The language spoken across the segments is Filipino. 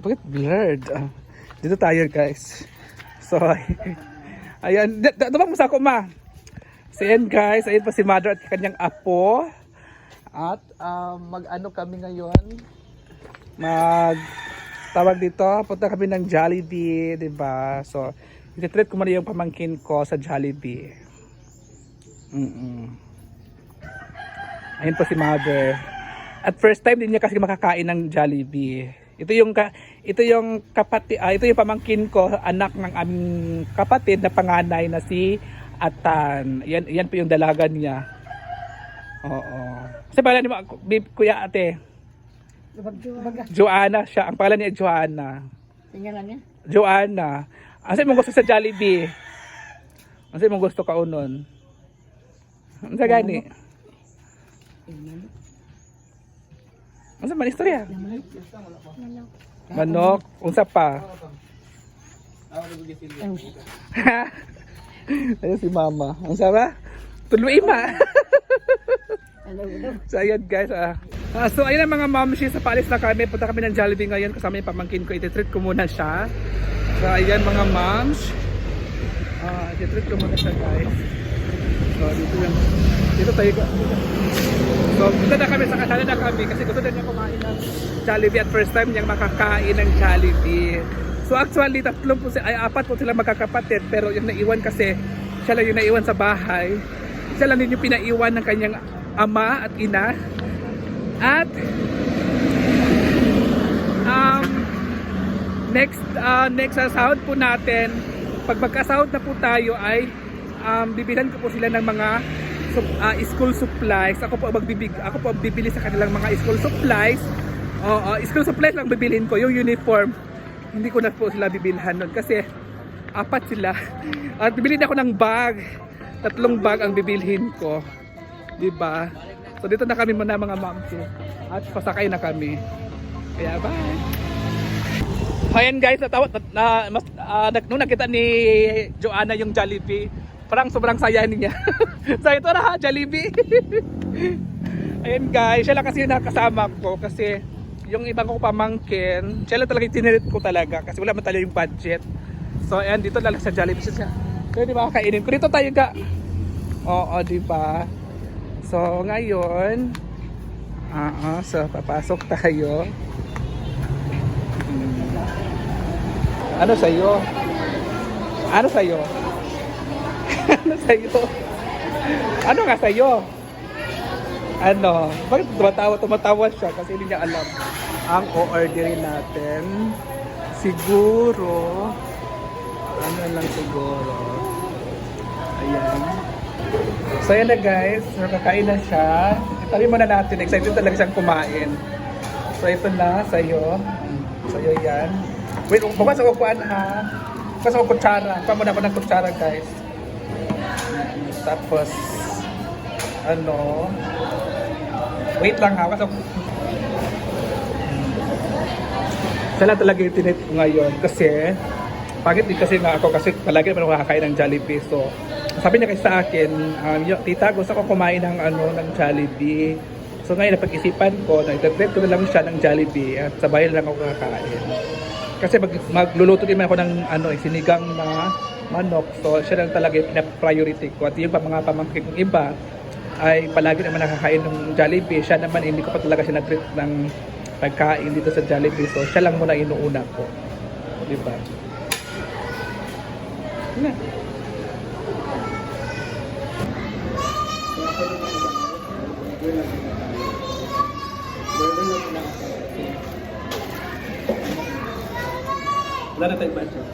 Bakit blurred? Dito tayo guys. So, ayan. Dabang mo sa ako ma. So ayan guys, ayun pa si mother at kanyang apo. At mag-ano kami ngayon. Tawag dito, punta kami ng Jollibee, 'di ba? So, i-treat ko muna yung pamangkin ko sa Jollibee. Ayun po si mother. At first time din niya kasi makakain ng Jollibee. Ito yung kapatid, ito yung pamangkin ko, anak ng aming kapatid na panganay na si Atan. Yan po yung dalaga niya. Oo. Kasi pala ni Kuya Ate. Joanna siya. Ang pangalan niya Joanna. Tingnan niya? Joanna. Ano mong gusto sa Jollibee? Ano mong gusto ka unon? Ano sa gani? Ano man istorya? Manok. Unsa pa? Ayun si mama. Unsa ba? Tuloy ma. So ayan guys. So ayun ang mga momshi, sa paalis na kami. Punta kami ng Jollibee ngayon kasama yung pamangkin ko. Iti-treat ko muna siya. So ayan mga moms. Iti-treat ko muna siya guys. So dito tayo. So punta na kami, sa kasana na kami kasi gusto na niya kumain ng Jollibee at first time niyang makakain ng Jollibee. So actually apat po sila magkakapatid, pero yung naiwan kasi siya lang yung naiwan sa bahay. Siya lang din yung pinaiwan ng kanyang ama at ina. At next sa sahod po natin, pag magkasahod na po tayo ay bibilan ko po sila ng mga school supplies. Ako po bibili sa kanilang mga school supplies. School supplies lang bibilhin ko, yung uniform. Hindi ko na po sila bibilhan nun kasi apat sila. At bibilhin ako ng bag. 3 bag ang bibilhin ko. Diba? So dito na kami muna mga momsi. At pasakay na kami. Kaya bye! Ayan guys, nung nakita ni Joanna yung Jollibee, parang sobrang saya niya. So ito na ha, Jollibee. Ayan guys, siya lang kasi yung nakasama ko kasi yung ibang ko pamangkin, siya lang talaga yung tinirit ko talaga kasi wala man talaga yung budget. So ayan, dito lang sa Jollibee siya. So di ba kakainin ko? Dito tayo ga. Oo, di ba? So ngayon, so papasok tayo. Ano sa'yo? Ano sa'yo? Ano sa'yo? Ano nga sa'yo? Ano? Bakit tumatawa siya? Kasi hindi niya alam ang o-orderin natin. Siguro ano lang siguro. Ayan. So yan na guys, nakakain na siya. Itabi muna natin, excited talaga siyang kumain. So ito na sa'yo. Sa'yo yan. Wait, bukas ako kuhaan ha. Bukas ako kutsara. Kuha muna ako ng kutsara guys. Tapos ano, wait lang ha. Sala talaga yung tinit ko ngayon kasi pagit din kasi nga ako kasi palagi naman ako nakakain ng Jollibee. So sabi niya kasi sa akin, tita gusto ko kumain ng ng Jollibee. So ngayon napag-isipan ko na ita-treat ko na lang siya ng Jollibee at sa bahay lang ako kakain. Kasi magluluto din ako ng sinigang na manok. So siya lang talaga yung priority ko. At yung mga pamangkin kong iba ay palagi naman nakakain ng Jollibee. Siya naman hindi ko pa talaga siya na-treat ng pagkain dito sa Jollibee. So siya lang muna inuuna ko. Diba? Na. Wala na tayong budget.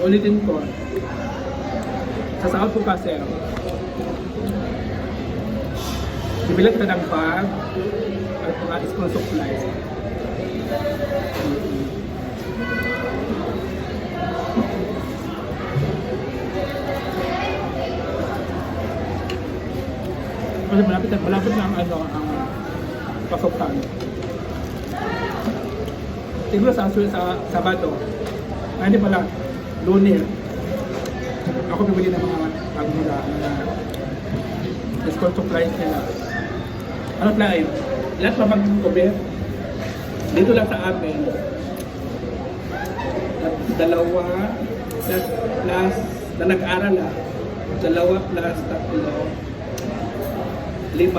Ulitin ko. Sa sahod ko kasi, bibilan ka ng bag at mga school supplies. Kasi malapit na ang pasokan. Siguro sa Sabado, hindi pala, Lunes, ako bibili ng mga agmura na School supplies nila. Ano na lahat pa mag-cover. Dito lang sa amin. Dalawa plus na nag-aral dalawa plus tatlo. 5.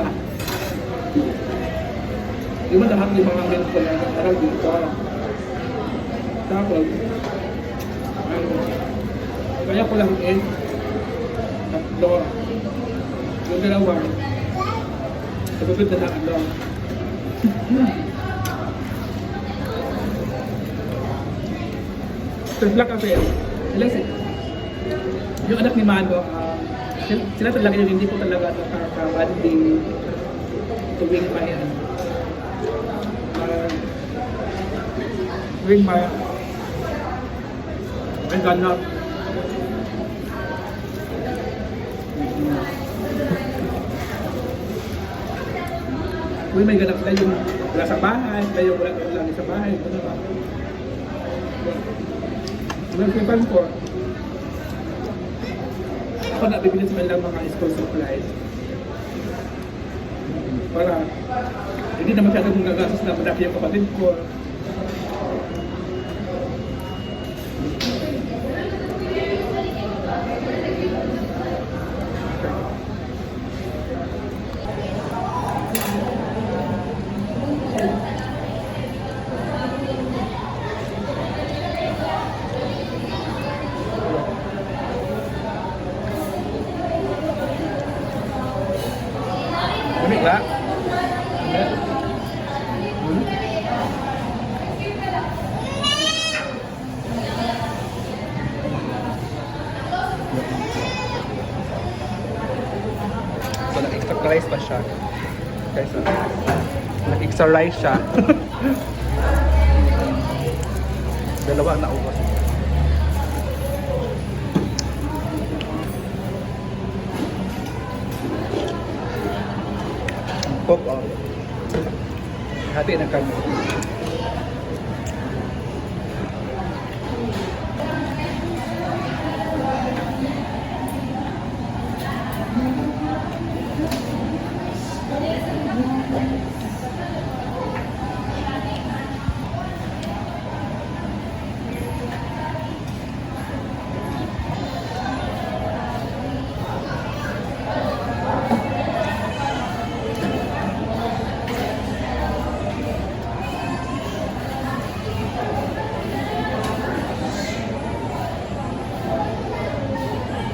Lima lahat 5 mga men ko na nag-aral dito. Tapos, kaya ko lang tatlo. Yung dalawa, sabagod na ano. Terblak kasi, yung anak ni Mano, sila talaga yung hindi ko talaga nakaka-banding tuwing may tuwing may ganap. Uy, may ganap sila yung wala sa bahay, kayo wala lagi sa bahay. Ano ba? Nagpipan ko. Ako na bibili sa lang mga school supplies. Para hindi na masyadong gagastos na malaki yung kapatid ko. Lamig ba? So, nag-extra rice pa siya. Guys, nag-extra rice siya. Dalawa na ubos. Pop out. Hati na kami.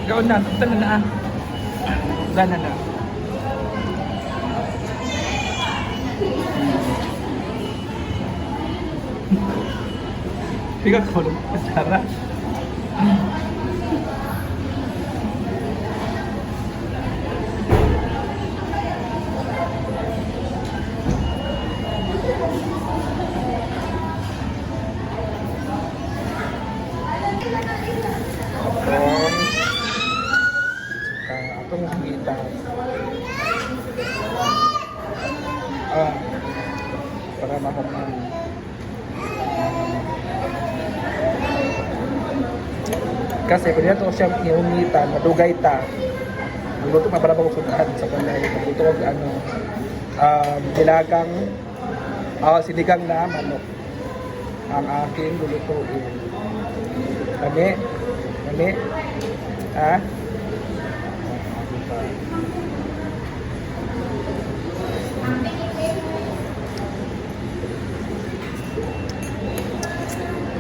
Gawin na, tala na. Gana na. Tiga ko lang pacara. Itong kita para makaman kasi kung ito siya iunitan madugay ta luto pa para makusunahan sa kanay luto og ano dilagang sinigang na manok ang aking lulutuin kami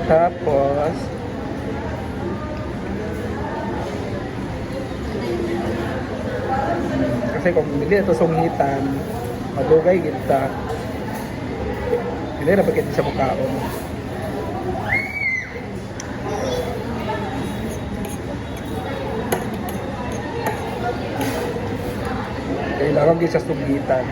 tapos kasi kung hindi ito sunghitan madugay kita hindi na bakit siya mukhaon kailangan din sa sunghitan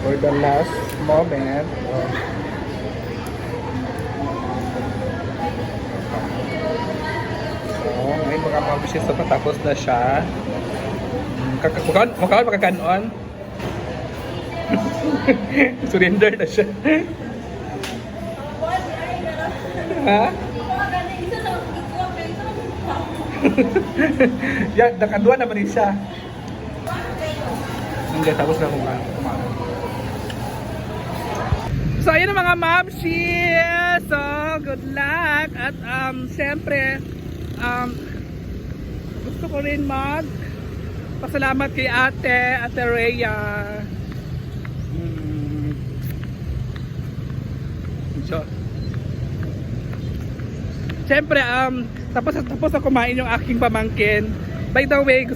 for the last moment ngayon mga mabisip sa patapos na siya mukhaan makakanon surrender na siya Ha? Yan, nakadua naman rin siya. Hindi, tapos na kumain. So, ayun ang mga mamshi. So, good luck. At, syempre, gusto ko rin pasalamat kay Ate Rhea. So, syempre, tapos na kumain yung aking pamangkin. By the way,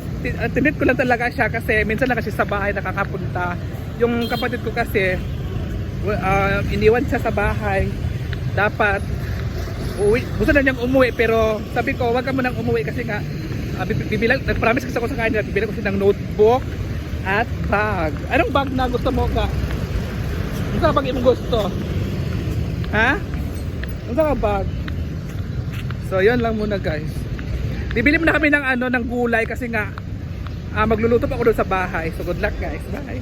tinit ko lang talaga siya kasi minsan lang kasi sa bahay nakakapunta. Yung kapatid ko kasi, iniwan siya sa bahay. Dapat gusto na niyang umuwi, pero sabi ko wag ka munang umuwi kasi nga nag-promise kasi ako sa kanya, bibili ko siya ng notebook at bag. Anong bag na gusto mo ka? Ano sa bag imong gusto? Ha? Ano sa bag? So yun lang muna guys. Bibili muna kami ng gulay kasi nga magluluto pa ako doon sa bahay. So good luck guys. Bye.